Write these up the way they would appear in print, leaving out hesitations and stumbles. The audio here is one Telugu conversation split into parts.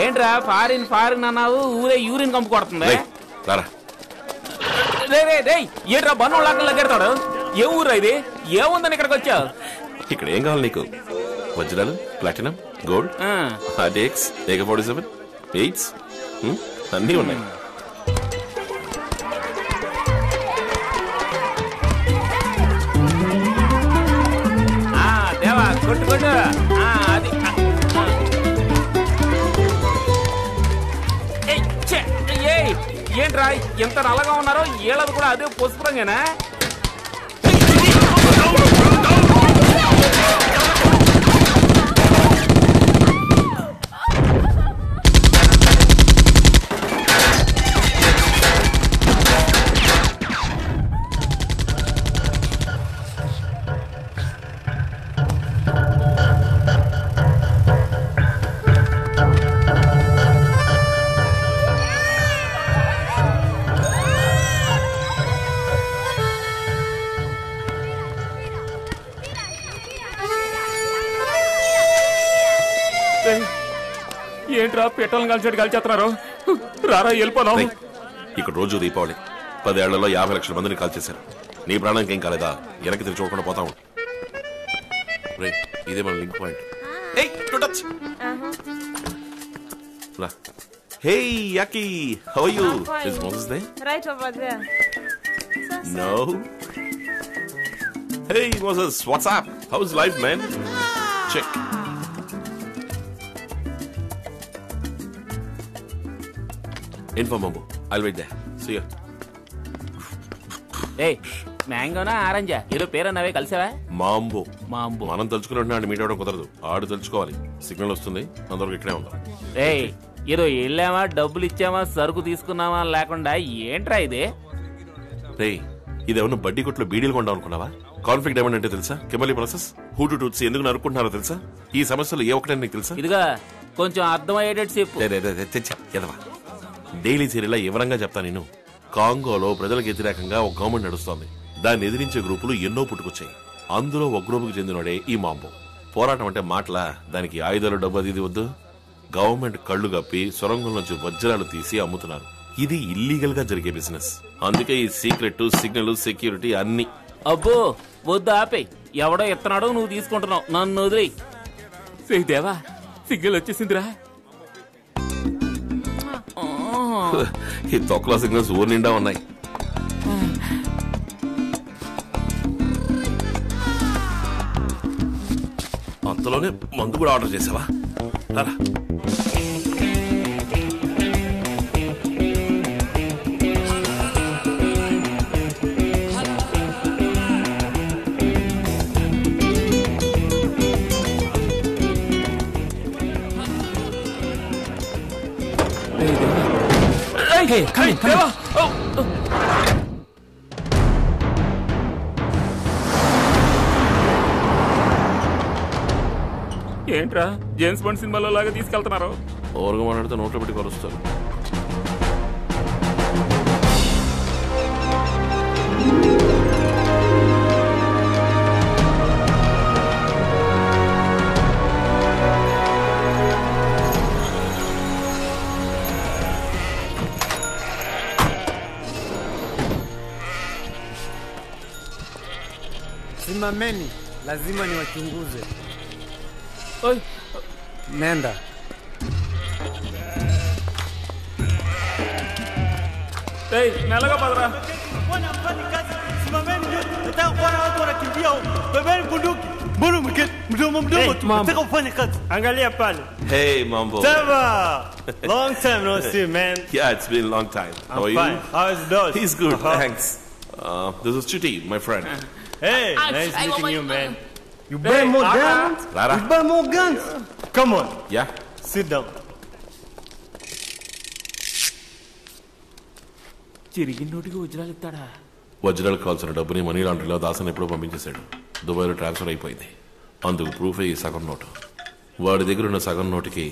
ఏంట్రా ఫారిన్ ఫారిన్ అన్నావు, ఊరే యూరిన్ కంపు కొడుతుంది. ఏంట్రా బన్ను లాక్కలు లగ్గెడతాడు? ఏ ఊరా ఇది? ఏముందని ఇక్కడికి వచ్చావు? ఇక్కడ ఏం కావాలి నీకు? వజ్రాలు, ప్లాటినం, గోల్డ్, హార్డెక్స్, AK-47, ఎయిడ్స్ అన్నీ ఉన్నాయి. దేవా కొట్టు కొట్టు. అది ఏంట్రా ఎంత నల్లగా ఉన్నారో? ఏళ్ళది కూడా అదే పసుపు రంగేనా? ఏంట్రా పెట్రోల్ కలిసేట్టు కలిచేస్తున్నారు? రారా వెళ్ళిపోను. ఇక్కడ రోజు దీపావళి 10 ఏళ్లలో 50 లక్షల మందిని కాల్ చేశారు. నీ ప్రాణానికి ఏం కాలేదా? వెనక్కి తిరిగి చూడకుండా పోతా ఉంటా. ఇదే మన link point. Hey Yaki, how are you? Is Moses there? Right over there. No. Hey Moses, what's up? How's life, man? Check. Inform Mambo. I'll wait there. See you. Hey, మ్యాంగోనా ఆరెంజా? ఏదో పేరన్నావే, కలిసావా? మాంబో. మాంబో. మనం తలుచుకున్నట్టు మీట్ అవడం కుదరదు. ఆడు తలుచుకోవాలి. సిగ్నల్ వస్తుంది, అందరూ ఇక్కడే ఉంటాం. ఏయ్, ఏదో వెళ్ళామా, డబ్బులు ఇచ్చామా, సరుకు తీసుకున్నామా లేకుండా ఏంట్రా ఇదే? రేయ్, ఇదేమన్నా బడ్డీ కొట్లో బీడీలు కొంటాం అనుకున్నావా? కాన్ఫ్లిక్ట్ డైమండ్ అంటే తెలుసా? కెమికల్ ప్రాసెస్, హూటు టూట్స్ ఎందుకు నరుక్కుంటున్నారో తెలుసా? ఈ సమస్యలు ఏ ఒక్కటని నీకు తెలుసా? ఇదిగా కొంచెం అర్థమయ్యేటట్టు చెప్పు. ఎదవా, డైలీ సీరియల్ వివరంగా చెప్తా. నేను కాంగోలో ప్రజలకు వ్యతిరేకంగా ఒక గవర్నమెంట్ నడుస్తోంది. దాన్ని ఎదిరించే గ్రూపులు ఎన్నో పుట్టుకొచ్చాయి. అందులో ఒక గ్రూపుకి చెందినోడే ఈ మాంబో. పోరాటం అంటే మాటలా? దానికి ఆయుధాలు, డబ్బు అది ఇది వద్దు. గవర్నమెంట్ కళ్లు కప్పి సొరంగం నుంచి వజ్రాలు తీసి అమ్ముతున్నారు. ఇది ఇల్లీగల్ గా జరిగే బిజినెస్. అందుకే ఈ సీక్రెట్, సిగ్నల్, సెక్యూరిటీ అన్ని. అబ్బో వద్దు, ఆపే. ఎవడో ఎత్తనాడో నువ్వు తీసుకుంటున్నావు, నన్ను వదిలే. దేవా, సిగ్నల్ వచ్చేసిందిరా. ఈ తొక్కల సిగ్నల్స్ ఊరు నిండా ఉన్నాయి. అంతలోనే మందు కూడా ఆర్డర్ చేసావా? రారా. Hey, come in. ఏంట్రా జేమ్స్ బాండ్ సినిమాలో లాగా తీసుకెళ్తున్నారు? ఓవర్గా మాట్లాడితే నోట్లో పెట్టి కలుస్తారు. Simameni, lazima niwachunguze. Oi, nenda. Hey, nalaga padra. Bwana mfanye kazi. Simameni nyote. Nataka kuona watu wanakimbia huko. Bebeni bunduki. Mbona mdomo tu. Nataka ufanye kazi. Angalia pale. Hey Mambo. Tava. Long time no see, man. Yeah, it's been a long time. How are you? Fine. How is Dodge? He's good, thanks. This is Chuti, my friend. Hey, nice meeting you, man. You buy more guns? Rara. You buy more guns? Come on. Yeah. Sit down. చిరిగిన నోటికి వజ్రాలు ఇస్తాడా? వజ్రాలు కావాల్సిన డబ్బుని మనీ లాండ్రీలో దాసన్ ఎప్పుడో పంపించేశాడు. దుబాయ్లో ట్రాన్స్ఫర్ అయిపోయింది. అందుకు ప్రూఫే ఈ సగం నోటు. వాడి దగ్గర ఉన్న సగం నోటుకి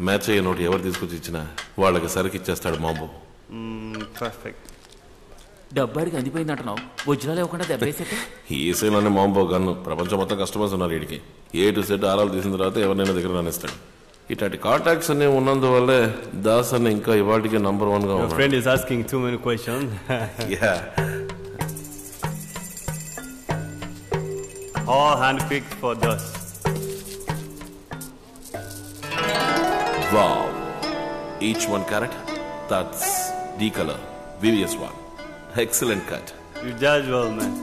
మ్యాచ్ అయ్యే నోటు ఎవరు తీసుకొచ్చి ఇచ్చినా వాళ్ళకి సరికి ఇచ్చేస్తాడు మాంబో. పర్ఫెక్ట్. డబ్బాడికి అందిపోయింది అంటున్నావు, వజ్రాలు ఇవ్వకుండా దెబ్బేసేట? ఈ ఏసీలోనే మాంబో గన్ను. ప్రపంచం మొత్తం కస్టమర్స్ ఉన్నారు వీడికి. ఏ టు సెట్ ఆరాలు తీసిన తర్వాత ఎవరినైనా దగ్గర రానిస్తాడు. ఇట్లాంటి కాంటాక్ట్స్ అన్ని ఉన్నందువల్లే దాస్ అన్న ఇంకా ఇవాటికి నంబర్ 1 గా ఉన్నాడు. Friend is asking too many questions. Yeah. All handpicked for Das. Wow. Each one carat. That's D color. VVS one. Excellent cut. You judge well, man.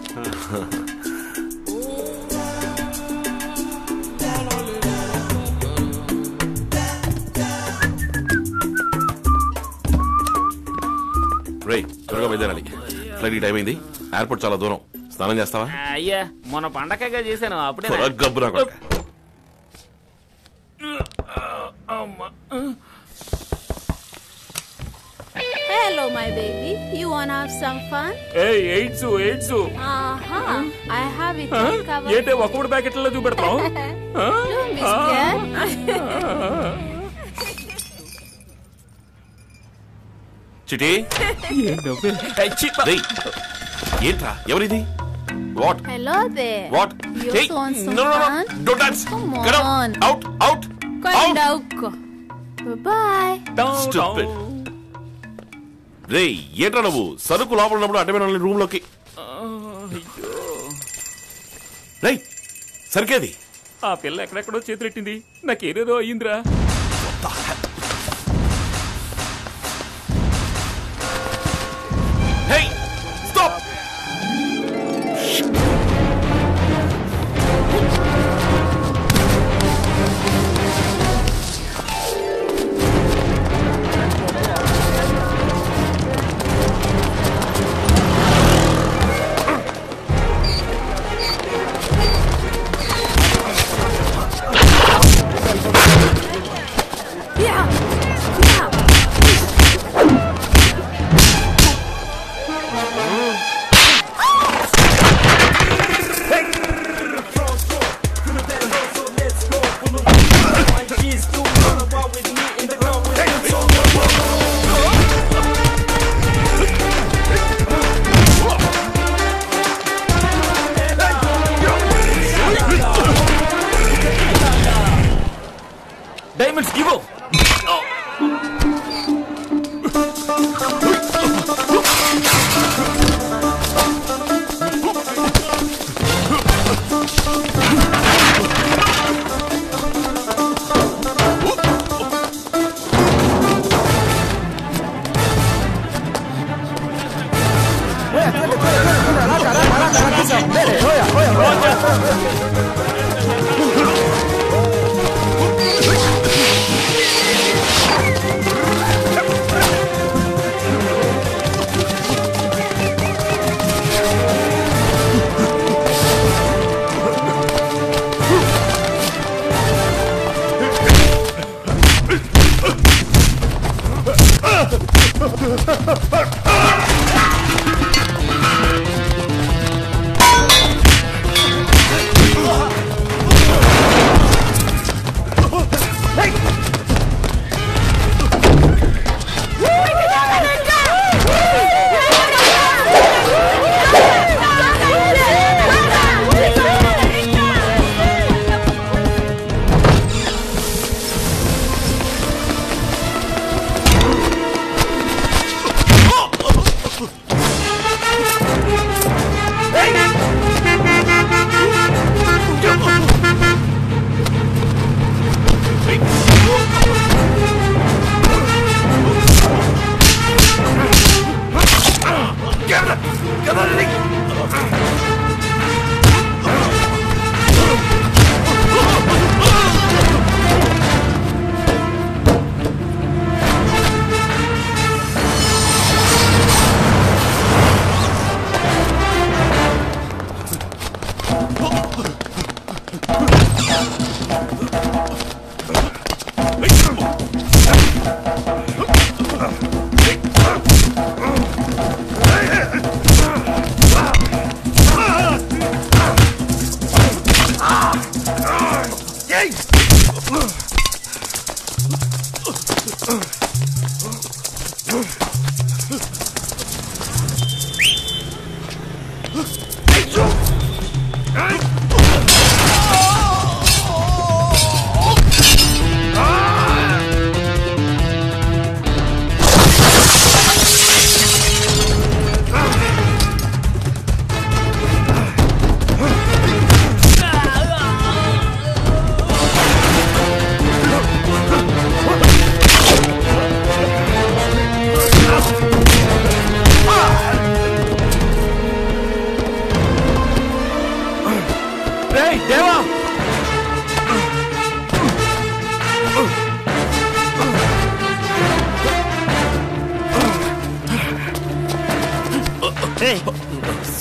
రే త్వరగా బయలుదేరాలి. ఫ్లైట్ టైం అయింది. ఎయిర్పోర్ట్ చాలా దూరం. స్నానం చేస్తావా? అయ్యా మొన్న పండగగా చేశాను అప్పుడే. గబ్బు నా కొడుకు. Hello, my baby. You wanna have some fun? ఏయ్ AIDS. I have it all covered. ఏంటే ఒక్కడు ప్యాకెట్లలో చూపెడతావు? Don't be scared. చిటి ఏంట్రా ఎవరిది? What Hello there. What? You also want some fun? Don't dance. Come get on. Out out Kondauko. Bye-bye. Stupid. రే ఏంట్రా నువ్వు సరుకు లోపల ఉన్నప్పుడు అడ్డమైన రూమ్ లోకి. రే సరికేది ఆ పిల్ల ఎక్కడెక్కడో చేతులెట్టింది. నాకేదేదో అయ్యిందిరా. Hey! Stop! Yeah. Diamonds give up.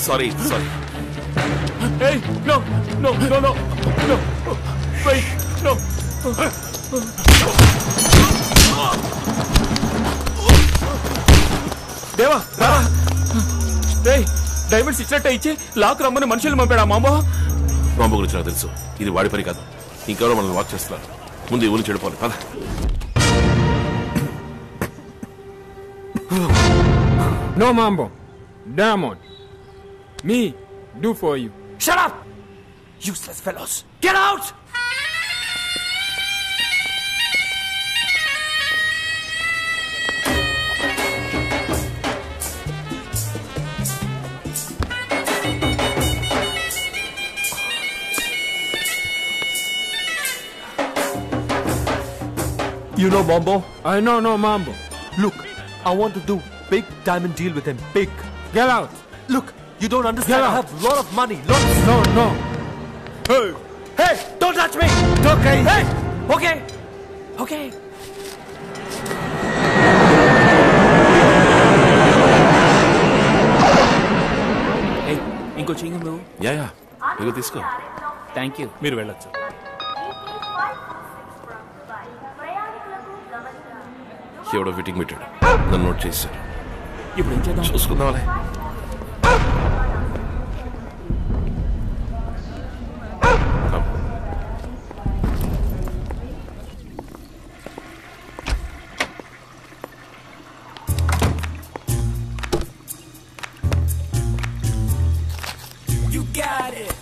Sorry sorry. Hey, no, no, no, no, no. Wait, no. దేవా రావా. రేయ్, డైమండ్స్ ఇచ్చినట్టే ఇచ్చి లాక్ రమ్మని మనుషులు పంపాడా మాంబో? మాంబో గురించి నాకు తెలుసు, ఇది వాడి పని కాదు. ఇంకెవరో మనల్ని వాచ్ చేస్తున్నారు. ముందు ఈ ఊరిని చెడిపోవాలి. పద. No Mambo. Diamond. Me do for you. Shut up! Useless fellows. Get out! You know Mambo? I know no Mambo. Look, I want to do big diamond deal with him. Big. Get out. Look, you don't understand. Get I out. have a lot of money. Lots. No, no. Hey! Hey! Don't touch me! Okay. Hey! Okay. Okay. Hey, ఇంకో చింగం నువ్వు. యా యా, ఇగో తీసుకో. Thank you. మీరు వెళ్ళొచ్చు. ఎవడో ఫిట్టింగ్ పెట్టాడు, నన్ను నోట్ చేశాడు. ఇప్పుడు ఏం చేద్దాం? చూసుకుందాంలే. You got it.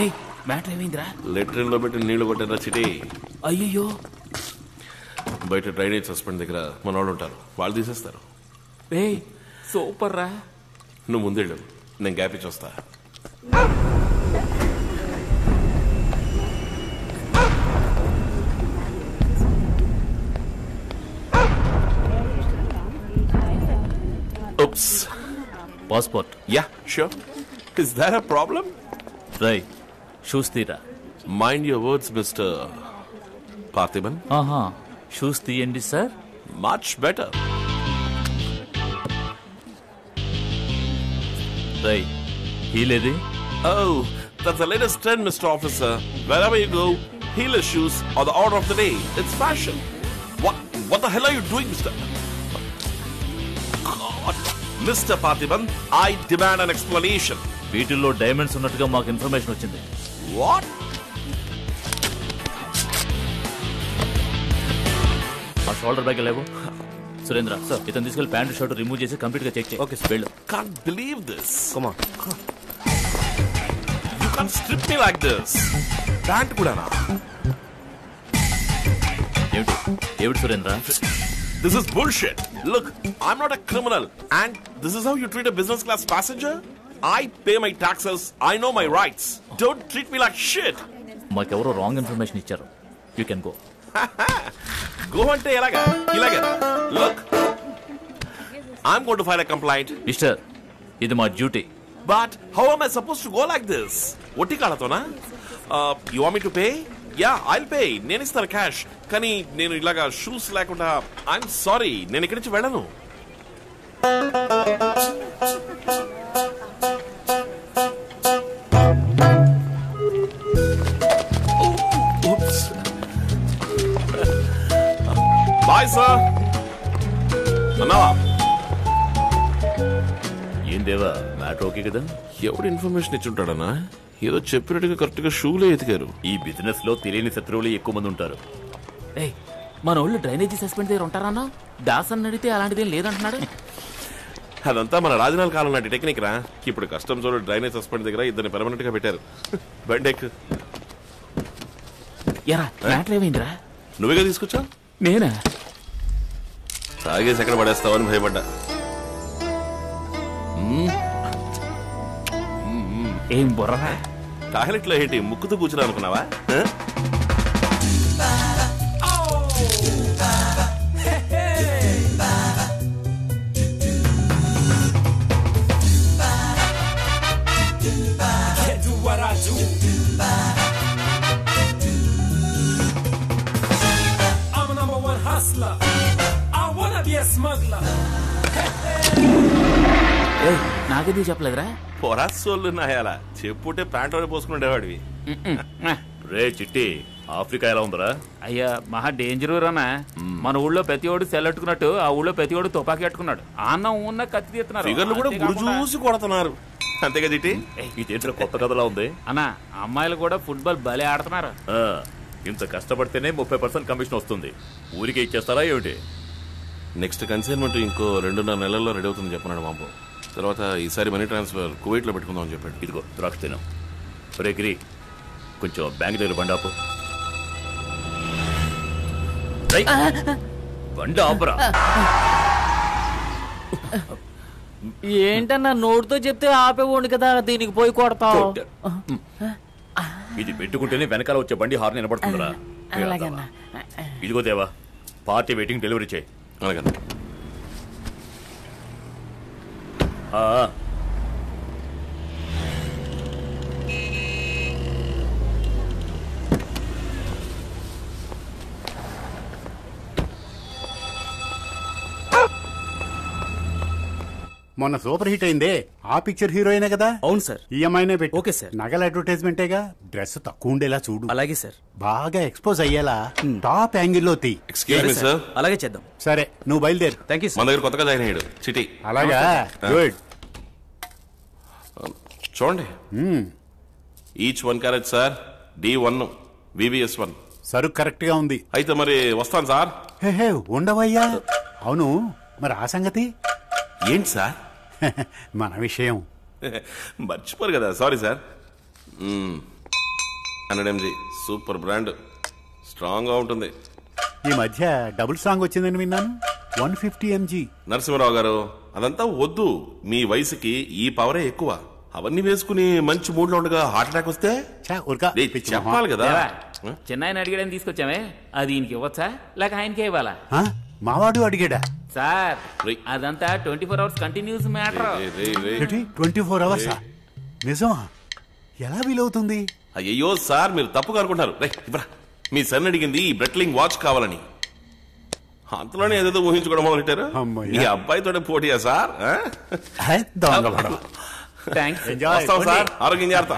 ఏయ్, మ్యాటర్ ఏమైందిరా? లెట్రిన్ లో పెట్టి నీళ్లు కొట్టారా చిటి. అయ్యయ్యో. బయట డ్రైనేజ్ సస్పెండ్ దగ్గర మన వాళ్ళు ఉంటారు, వాళ్ళు తీసేస్తారు. ఏయ్, సూపర్ రా. నువ్వు ముందేళ్ళు, నేను గ్యాప్ ఇచ్చి వస్తా. Oops. Passport. Yeah, sure. Is that a problem? Rai, shoes తీరా. Mind your words, Mr. Parthiban. ఆహా, షూస్ తీయండి సార్. Much better. రై, హీలేది? Oh, that's the latest trend, Mr. Officer. Wherever you go, heeless shoes are the order of the day. It's fashion. What the hell are you doing, Mr. God. Mr. Parthiban, I demand an explanation. వీటిల్లో డైమండ్స్ ఉన్నట్టుగా మాకు ఇన్ఫర్మేషన్ వచ్చింది. What? ఆ షోల్డర్ బ్యాగ్ లేవు. సురేంద్ర సార్, ఇతను తీసుకెళ్లి ప్యాంటు షర్ట్ రిమూవ్ చేసి కంప్లీట్ గా చెక్ చేయి. Okay, sir. వెళ్ళు. Can't believe this. Come on. You can't strip me like this. Pant kudana. ఏమిటి Surendra? This is bullshit. Look, I'm not a criminal, and this is how you treat a business class passenger? I pay my taxes. I know my rights. Don't treat me like shit. మాకెవరో రాంగ్ ఇన్ఫర్మేషన్ ఇచ్చారు. You can go. Go ante elaga. Look, I'm going to file a complaint. Mister, ఇది మా duty. But how am I supposed to go like this? Otti kalatona? You want me to pay? Yeah, I'll pay. నేను ఇస్తాను క్యాష్. కానీ నేను ఇలాగా షూస్ లేకుండా ఐఎమ్ సారీ, నేను ఇక్కడి నుంచి వెళ్ళను. Bye sir. అన్నావా? ఏం దేవా, మ్యాటర్ ఓకే కదా? ఎవడు ఇన్ఫర్మేషన్ ఇచ్చుంటాడన్నా? ఏదో చెప్పినట్టుగా కరెక్ట్ గా షూలే ఎతికారు. ఈ బిజినెస్ లో తెలియని శత్రువులు ఎక్కువ మంది ఉంటారు. ఏయ్, మన వాళ్ళు డ్రైనేజీ సస్పెండ్ దగ్గర ఉంటారన్నా? దాస్ అని అడిగితే అలాంటిదేం లేదంటున్నాడు. అదంతా మన రాజనాల కాలం నాటి టెక్నిక్ రా. ఇప్పుడు కస్టమ్స్ వాళ్ళు డ్రైనేజ్ సస్పెండ్ దగ్గర ఇద్దరిని పెర్మనెంట్ గా పెట్టారు. బండెక్. ఎరా, మ్యాటర్ ఏమైందిరా? నువ్వేగా తీసుకొచ్చా? నేనా? తాగేసి ఎక్కడ పడేస్తావని భయపడ్డా. ఏం బుర్రా? టాయిలెట్ లో ఏంటి ముక్కుతూ కూర్చున్నా అనుకున్నావా? నాకెందుకు చెప్పలేదురా? పొరాసోళ్ళు నాయాలా చెప్పుంటే ప్యాంట్ పోసుకునేవాడివి. రే చిట్టి, ఆఫ్రికా ఎలా ఉందరా? అయ్యా మహా డేంజర్ రానా. మన ఊళ్ళో ప్రతి ఓడు సెల్లెట్టుకున్నట్టు ఆ ఊళ్ళో ప్రతి ఓడు తుపాకీ అట్టుకున్నాడు. అన్నం ఉన్న కత్తి తీస్తున్నారు. ఫిగర్లు కూడా గుడి చూసి కొడుతున్నారు. అంతేగా చిట్టి? ఇదేంట్రా కొత్త కథలా ఉంది? అన్నా అమ్మాయిలు కూడా ఫుట్బాల్ భలే ఆడుతున్నారు. ఇంత కష్టపడితేనే 30% కమిషన్ వస్తుంది. ఊరికే ఇచ్చేస్తారా ఏమిటి? నెక్స్ట్ కన్సైన్మెంట్ ఇంకో 2.5 నెలల్లో రెడీ అవుతుంది చెప్పన్నాడు మాంబో. తర్వాత ఈసారి మనీ ట్రాన్స్ఫర్ కువైట్ లో పెట్టుకుందాం అని చెప్పాడు. ఇదిగో ద్రాక్ష తినం. రే గిరి, కొంచెం బ్యాంక్ దగ్గర బండి ఆపు. బండి ఆపురా. ఏంటన్నా నోటితో చెప్తే ఆపేవాడు కదా, దీనికి పోయి కొడతావు. ఇది పెట్టుకుంటేనే వెనకాల వచ్చే బండి హార్న్ వినపడుతుందిరా. ఇదిగో దేవా, పార్టీ వెయిటింగ్ డెలివరీ చేయి. అలాగన్నా. మొన్న సూపర్ హిట్ అయిందే ఆ పిక్చర్ హీరోయినే కదా? అవును సార్. ఈఎంఐనే పెట్టి. Okay sir. నగల అడ్వర్టైజ్మెంటేగా. డ్రెస్ తక్కువ ఉండేలా చూడు. అలాగే సార్. బాగా ఎక్స్పోజ్ అయ్యేలా టాప్ యాంగిల్ లో తీ. Excuse me sir. అలాగే చేద్దాం. సరే నువ్వు బయలుదేరు. Thank you. మన దగ్గర కొత్తగా జాయిన్ అయ్యాడు చిటి. అలాగా, గుడ్. చూడండి, each 1 carrot sir. D1 VVS1. సరుకు కరెక్ట్ గా ఉంది. అయితే మరి వస్తాను సార్. హే ఉండవయ్యా. అవును, మరి ఆ సంగతి ఏంటి సార్? మన విషయం మర్చిపోరు కదా. Sorry sir. 100 mg super brand, strong గా ఉంటుంది. ఈ మధ్య డబుల్ సాంగ్ వచ్చిందని విన్నాను. 150 mg. నరసింహరావు గారు, అదంతా వద్దు. మీ వయసుకి ఈ పవరే ఎక్కువ. అవన్నీ వేసుకుని మంచి మూడ్ లో ఉండగా హార్ట్ అటాక్ వస్తే చెప్పాలి కదా. చిన్నాయన అడిగాడని తీసుకొచ్చామే, అది ఈయనకి ఇవ్వచ్చా లేక ఆయనకే ఇవ్వాలా? మావాడు అడిగాడా? సార్ అదంతా 24 hours కంటిన్యూస్ మ్యాటర్. 24 hours? నిజమా? ఎలా వీలవుతుంది? అయ్యో సార్, మీరు తప్పుగా అనుకుంటున్నారు. మీ సన్ అడిగింది ఈ బ్రెట్లింగ్ వాచ్ కావాలని. అంతలోనే ఏదేదో ఊహించుకోవడం మొదలెట్టారు. మీ అబ్బాయితోనే పోటీయా సార్? థ్యాంక్స్. వస్తాం సార్. ఆరోగ్యం జాగ్రత్త.